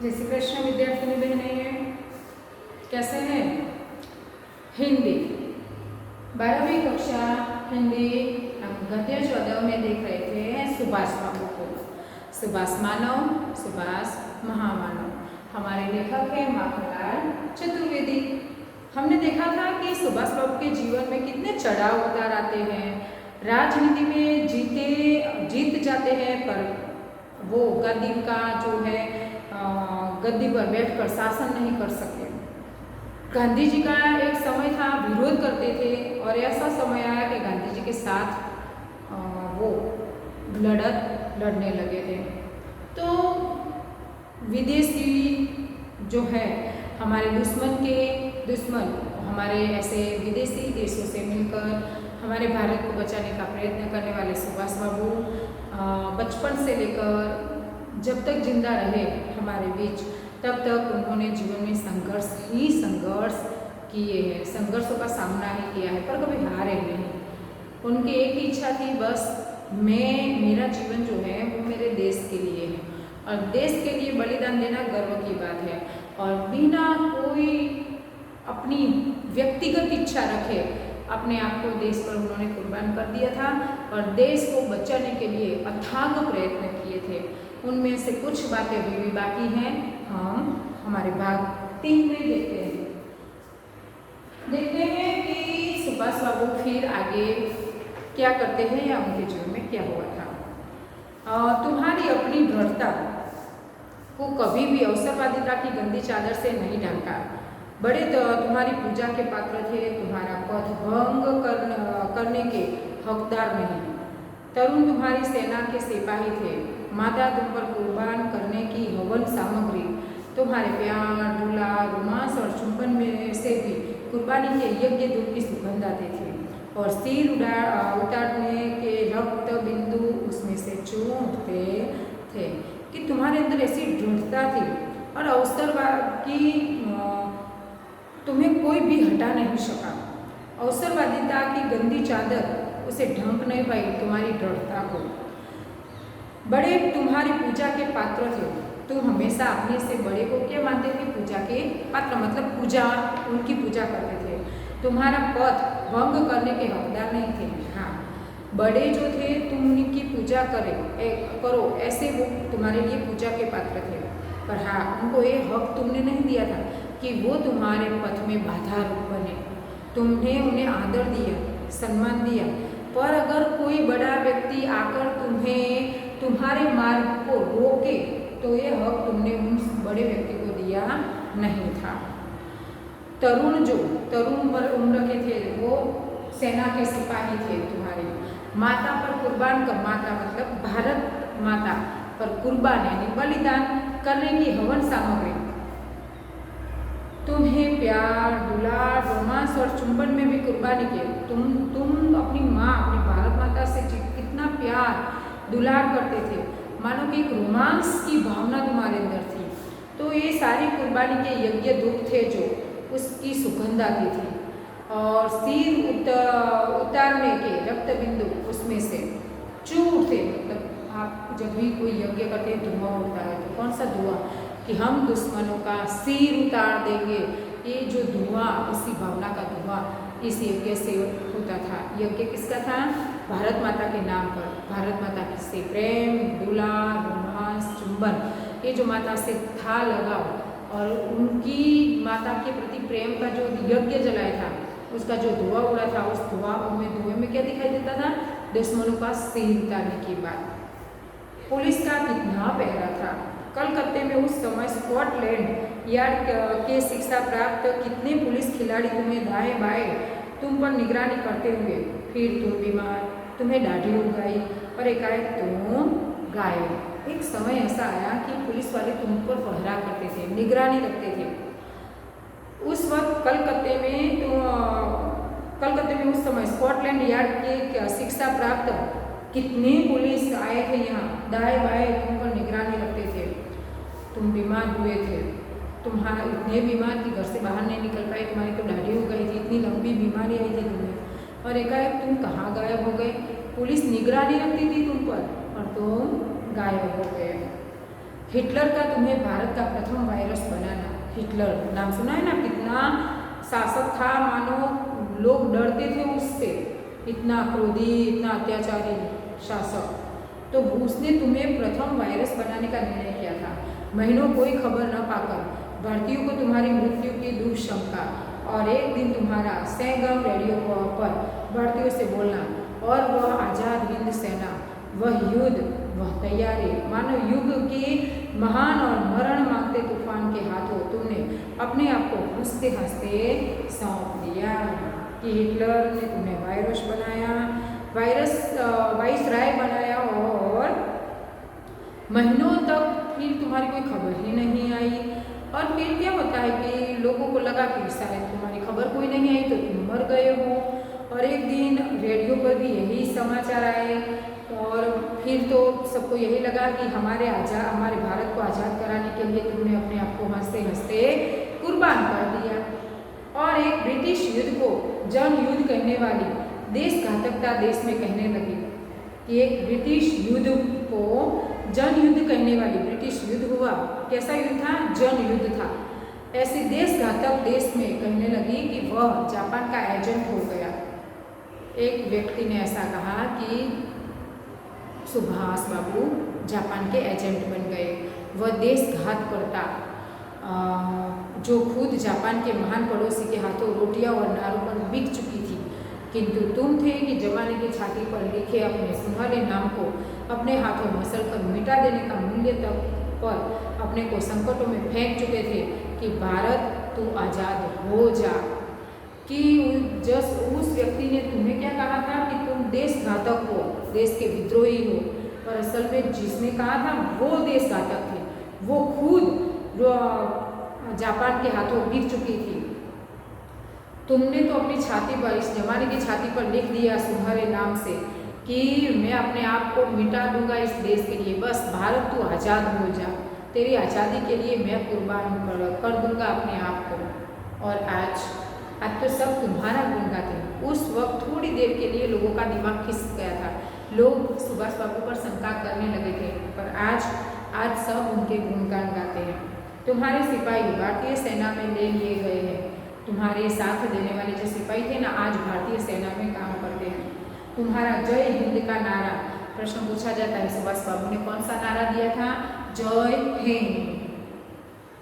जय श्री कृष्ण विद्यार्थिनी बहने, कैसे हैं? हिंदी 12वीं कक्षा हिंदी हम गद्य 14 में देख रहे थे सुभाष बाबू को। सुभाष मानव, सुभाष महामानव। हमारे लेखक है माखनलाल चतुर्वेदी। हमने देखा था कि सुभाष बाबू के जीवन में कितने चढ़ाव उतार आते हैं। राजनीति में जीत जाते हैं, पर वो गद्दी का जो है गद्दी पर बैठकर शासन नहीं कर सके। गांधी जी का एक समय था, विरोध करते थे और ऐसा समय आया कि गांधी जी के साथ वो लड़ने लगे थे। तो विदेशी जो है हमारे दुश्मन हमारे ऐसे विदेशी देशों से मिलकर हमारे भारत को बचाने का प्रयत्न करने वाले सुभाष बाबू बचपन से लेकर जब तक जिंदा रहे हमारे बीच, तब तक उन्होंने जीवन में संघर्ष किए हैं, संघर्षों का सामना ही किया है, पर कभी हारे नहीं। उनकी एक ही इच्छा थी, बस मेरा जीवन जो है वो मेरे देश के लिए है और देश के लिए बलिदान देना गर्व की बात है। और बिना कोई अपनी व्यक्तिगत इच्छा रखे अपने आप को देश पर उन्होंने कुर्बान कर दिया था और देश को बचाने के लिए अथाग प्रयत्न किए थे। उनमें से कुछ बातें अभी भी बाकी हैं, हम हमारे भाग 3 में देखते हैं कि सुभाष बाबू फिर आगे क्या करते हैं या उनके जीवन में क्या हुआ था। तुम्हारी अपनी दृढ़ता को कभी भी अवसरवादिता की गंदी चादर से नहीं ढका। बड़े तुम्हारी पूजा के पात्र थे, तुम्हारा पद भंग करने के हकदार नहीं। तरुण तुम्हारी सेना के सिपाही थे, माता तुम पर कुर्बान करने की हवन सामग्री। तुम्हारे प्यार, दुलार, रोमांस और चुंबन में से भी कुर्बानी के यज्ञ धूप की सुगंध आती थी और सिर उतारने के रक्त बिंदु उसमें से चूमते थे। कि तुम्हारे अंदर ऐसी दृढ़ता थी और अवसरवाद की तुम्हें कोई भी हटा नहीं सका। अवसरवादिता की गंदी चादर उसे ढंक नहीं पाई तुम्हारी दृढ़ता को। बड़े तुम्हारी पूजा के पात्र थे, तुम हमेशा अपने से बड़े को क्या मानते थे? पूजा के पात्र, मतलब उनकी पूजा करते थे। तुम्हारा पद भंग करने के हकदार नहीं थे। हाँ, बड़े जो थे तुम उनकी पूजा करो ऐसे वो तुम्हारे लिए पूजा के पात्र थे, पर हाँ, उनको ये हक तुमने नहीं दिया था कि वो तुम्हारे पथ में बाधा रूप बने। तुमने उन्हें आदर दिया, सम्मान दिया, पर अगर कोई बड़ा व्यक्ति आकर तुम्हारे मार्ग को रोके तो ये हक तुमने उस बड़े व्यक्ति को दिया नहीं था। तरुण उम्र के थे, वो सेना के सिपाही थे तुम्हारे। माता पर कुर्बान कर, माता मतलब भारत माता पर कुर्बान यानी बलिदान करने की हवन सामग्री। तुम्हें प्यार, दुलार, रोमांस और चुंबन में भी कुर्बानी की। तुम अपनी माँ, अपनी भारत माता से कितना प्यार दुलार करते थे, मानो कि एक रोमांस की भावना तुम्हारे अंदर थी। तो ये सारी कुर्बानी के यज्ञ धूप थे जो उसकी सुगंध आती थी और सिर उतारने के रक्त बिंदु उसमें से चूरते। मतलब आप जब भी कोई यज्ञ करते हैं धुआं उठता है, तो कौन सा धुआं? कि हम दुश्मनों का सिर उतार देंगे। ये जो धुआं, इसी भावना का धुआं इस यज्ञ से होता था। यज्ञ किसका था? भारत माता के नाम पर, भारत माता से प्रेम, दुलार, रोमांस, चुंबन, ये जो माता से था लगाव और उनकी माता के प्रति प्रेम का जो यज्ञ जलाया था, उसका जो धुआं उड़ा था, उस धुएं में क्या दिखाई देता था? दुश्मनों का सिर उतारने की बात। पुलिस का कितना पहरा था। कलकत्ते में उस समय स्कॉटलैंड यार्ड के शिक्षा प्राप्त कितने पुलिस खिलाड़ी तुम्हें दाएं बाएं तुम पर निगरानी करते हुए। फिर तुम बीमार, तुम्हें दाढ़ी उग गई और एकाएक तुम गायब। एक समय ऐसा आया कि पुलिस वाले तुम पर पहरा करते थे, निगरानी रखते थे। उस वक्त कलकत्ते में उस समय स्कॉटलैंड यार्ड के शिक्षा प्राप्त कितने पुलिस आए थे यहाँ, दाएं बाएं तुम पर निगरानी रखते थे। तुम बीमार हुए थे, तुम्हारा इतने बीमार कि घर से बाहर नहीं निकल पाए, तुम्हारी तो दाढ़ी हो गई थी, इतनी लंबी बीमारी आई थी तुम्हें और एकाएक तुम कहाँ गायब हो गए? पुलिस निगरानी रखती थी तुम पर और तुम गायब हो गए। हिटलर का तुम्हें भारत का प्रथम वायरस बनाना। हिटलर नाम सुना है ना, कितना शासक था, मानो लोग डरते थे उससे, इतना क्रोधी, इतना अत्याचारी शासक। तो उसने तुम्हें प्रथम वायरस बनाने का निर्णय किया था। महीनों कोई खबर न पाकर भारतीयों को तुम्हारी मृत्यु की दुष्शंका, और एक दिन तुम्हारा सैगम रेडियो पर भारतीयों से बोलना, और वह आज़ाद हिंद सेना, वह युद्ध, वह तैयारी, मानो युग की महान और मरण मांगते तूफान के हाथों तुमने अपने आप को हंसते हंसते सौंप दिया। कि हिटलर ने तुम्हें वायरस बनाया, वाइसराय बनाया, और महीनों तक फिर तुम्हारी कोई खबर ही नहीं आई। और फिर क्या होता है कि लोगों को लगा कि शायद तुम्हारी खबर कोई नहीं आई तो तुम मर गए हो। और एक दिन रेडियो पर भी यही समाचार आए, और फिर तो सबको यही लगा कि हमारे भारत को आज़ाद कराने के लिए तुमने अपने आप को हंसते हंसते कुर्बान कर दिया। और एक ब्रिटिश युद्ध को जन युद्ध कहने वाली देशघातकता देश में कहने लगी, कि एक ब्रिटिश युद्ध को जन युद्ध कहने वाली, ब्रिटिश युद्ध हुआ, कैसा युद्ध था? जन युद्ध था। ऐसे देशघातक देश में कहने लगी कि वह जापान का एजेंट हो गया। एक व्यक्ति ने ऐसा कहा कि सुभाष बाबू जापान के एजेंट बन गए। वह देशघात करता, जो खुद जापान के महान पड़ोसी के हाथों रोटियां और नारों पर बिक चुकी थी, किंतु तुम थे कि जमाने की छाती पर लिखे अपने सुनहरे नाम को अपने हाथों मसल कर मिटा देने का मूल्य तक पर अपने को संकटों में फेंक चुके थे कि भारत तू आज़ाद हो जा। कि उस व्यक्ति ने तुम्हें क्या कहा था कि तुम देशघातक हो, देश के विद्रोही हो, पर असल में जिसने कहा था वो देशघातक थे, वो खुद जापान के हाथों बिक चुकी थी। तुमने तो अपनी छाती पर, इस जमाने की छाती पर लिख दिया सुनहरे नाम से कि मैं अपने आप को मिटा दूंगा इस देश के लिए, बस भारत तू आज़ाद हो जा, तेरी आज़ादी के लिए मैं कुर्बान कर दूंगा अपने आप को। और आज तो सब तुम्हारा गुण गाते हैं। उस वक्त थोड़ी देर के लिए लोगों का दिमाग खिसक गया था, लोग सुभाष बाबू पर शंका करने लगे थे, पर आज सब उनके गुणगान गाते हैं। तुम्हारे सिपाही भारतीय सेना में ले लिए गए हैं। तुम्हारे साथ देने वाले जो सिपाही थे ना, आज भारतीय सेना में काम करते हैं। तुम्हारा जय हिंद का नारा, प्रश्न पूछा जाता है सुभाष बाबू ने कौन सा नारा दिया था? जय हिंद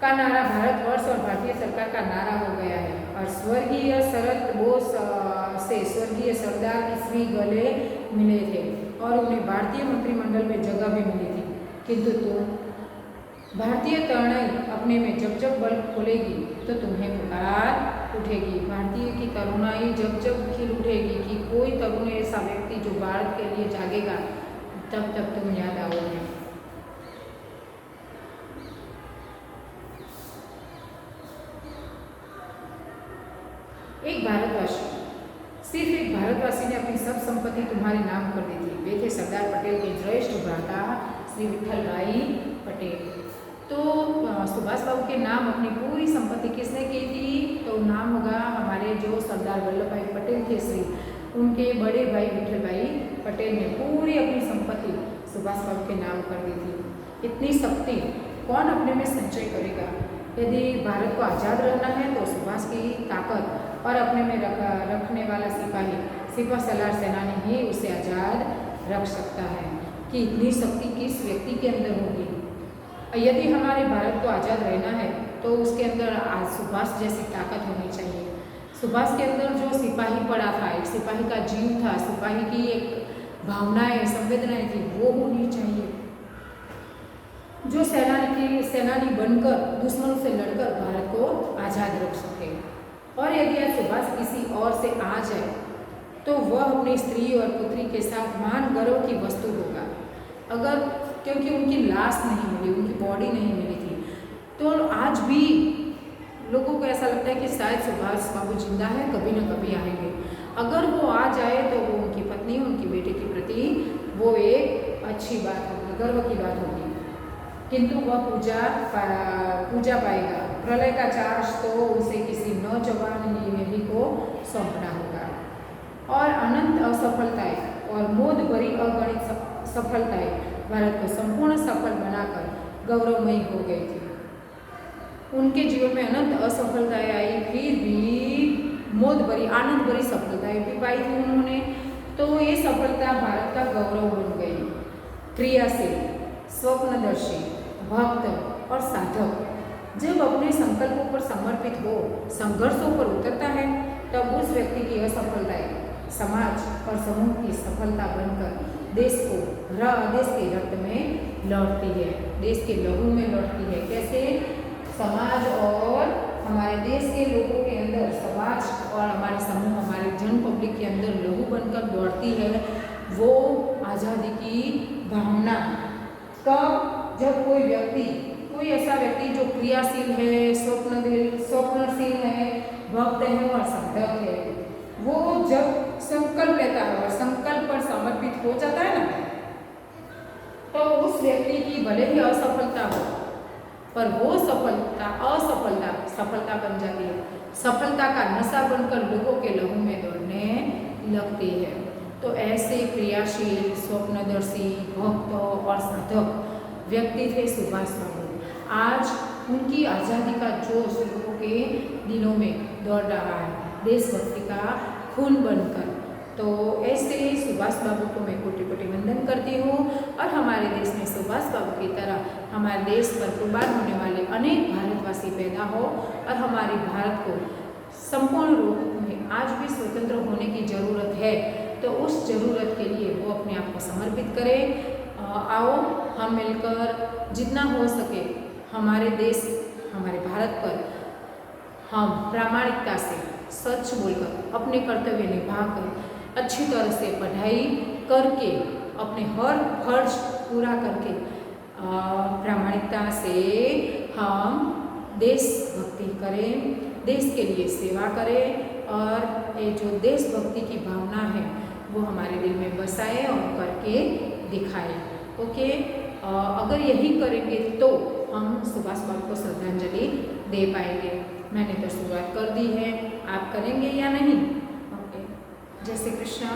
का नारा भारतवर्ष और भारतीय सरकार का नारा हो गया है। और स्वर्गीय शरद बोस से स्वर्गीय सरदार ईस्वी गले मिले थे और उन्हें भारतीय मंत्रिमंडल में जगह भी मिली थी, किंतु तुम भारतीय तरुणाई अपने में जब बल खोलेगी तो तुम्हें पुकार उठेगी। भारतीय की तरुणाई जब खिल उठेगी कि कोई तरुण ऐसा व्यक्ति जो भारत के लिए जागेगा, तब तुम याद आओगे। एक भारतवासी, सिर्फ एक भारतवासी ने अपनी सब संपत्ति तुम्हारे नाम कर दी थी। वे थे सरदार पटेल के ज्येष्ठ भ्राता श्री विठल भाई पटेल। तो सुभाष बाबू के नाम अपनी पूरी संपत्ति किसने की थी? तो नाम होगा हमारे जो सरदार वल्लभ भाई पटेल थे श्री, उनके बड़े भाई विठल भाई पटेल ने पूरी अपनी संपत्ति सुभाष बाबू के नाम कर दी थी। इतनी शक्ति कौन अपने में संचय करेगा? यदि भारत को आज़ाद रहना है तो सुभाष की ताकत और अपने में रखने वाला सिपा सलार सेनानी ही उसे आज़ाद रख सकता है। कि इतनी शक्ति किस व्यक्ति के अंदर होगी? यदि हमारे भारत को आज़ाद रहना है तो उसके अंदर सुभाष जैसी ताकत होनी चाहिए। सुभाष के अंदर जो सिपाही पड़ा था, एक सिपाही का जीव था, सिपाही की एक भावनाएं, संवेदनाएं थी, वो होनी चाहिए। जो सेनानी बनकर दुश्मनों से लड़कर भारत को आज़ाद रख सके। और यदि आज सुभाष किसी और से आ जाए तो वह अपनी स्त्री और पुत्री के साथ महान गर्व की वस्तु होगा। अगर क्योंकि उनकी लाश नहीं मिली, उनकी बॉडी नहीं मिली थी, तो आज भी लोगों को ऐसा लगता है कि शायद सुभाष बाबू जिंदा है, कभी न कभी आएंगे। अगर वो आ जाए तो वो उनकी पत्नी, उनकी बेटे के प्रति वो एक अच्छी बात होगी, गर्व की बात होगी। किंतु वह पूजा पाएगा। प्रलय का चार्ज तो उसे किसी नौजवान युवती को सौंपना होगा। और अनंत असफलताएं और मोद भरी अगणित सफलताएं भारत को संपूर्ण सफल बनाकर गौरवमयी हो गई थी। उनके जीवन में अनंत असफलताएं आई, फिर भी मौज भरी आनंद भरी सफलताएं भी पाई थी उन्होंने। तो ये सफलता भारत का गौरव बन गई। क्रियाशील, स्वप्नदर्शी, भक्त और साधक जब अपने संकल्पों पर समर्पित हो, संघर्षों पर उतरता है, तब उस व्यक्ति की असफलताएं समाज और समूह की सफलता बनकर देश के रक्त में लौटती है, देश के लहू में लौटती है। कैसे? समाज और हमारे देश के लोगों के अंदर, समाज और हमारे समूह, हमारे जन पब्लिक के अंदर लहू बनकर दौड़ती है वो आज़ादी की भावना। कब? जब कोई ऐसा व्यक्ति जो क्रियाशील है, स्वप्नशील है, भक्त है और साधक है, वो जब संकल्प लेता है और संकल्प पर समर्पित हो जाता है ना, तो उस व्यक्ति की भले ही असफलता हो, पर वो सफलता बन जाती है। सफलता का नशा बनकर लोगों के लहू में दौड़ने लगती है। तो ऐसे क्रियाशील, स्वप्नदर्शी, भक्त और साधक व्यक्ति थे सुभाष बाबू। आज उनकी आज़ादी का जोश लोगों के दिलों में दौड़ रहा है, देशभक्ति का खून बनकर। तो ऐसे ही सुभाष बाबू को मैं कोटि कोटि वंदन करती हूँ। और हमारे देश में सुभाष बाबू की तरह हमारे देश पर कुर्बान होने वाले अनेक भारतवासी पैदा हो और हमारे भारत को संपूर्ण रूप में आज भी स्वतंत्र होने की ज़रूरत है। तो उस ज़रूरत के लिए वो अपने आप को समर्पित करें। आओ हम मिलकर जितना हो सके हमारे देश, हमारे भारत पर हम प्रामाणिकता से, सच बोलकर, अपने कर्तव्य निभाकर, अच्छी तरह से पढ़ाई करके, अपने हर फर्ज पूरा करके प्रामाणिकता से हम देशभक्ति करें, देश के लिए सेवा करें और ये जो देशभक्ति की भावना है वो हमारे दिल में बसाए और करके दिखाए। ओके, अगर यही करेंगे तो हम सुभाष बाबू को श्रद्धांजलि दे पाएंगे। मैंने तो शुरुआत कर दी है, आप करेंगे या नहीं? ओके, जय श्री कृष्ण।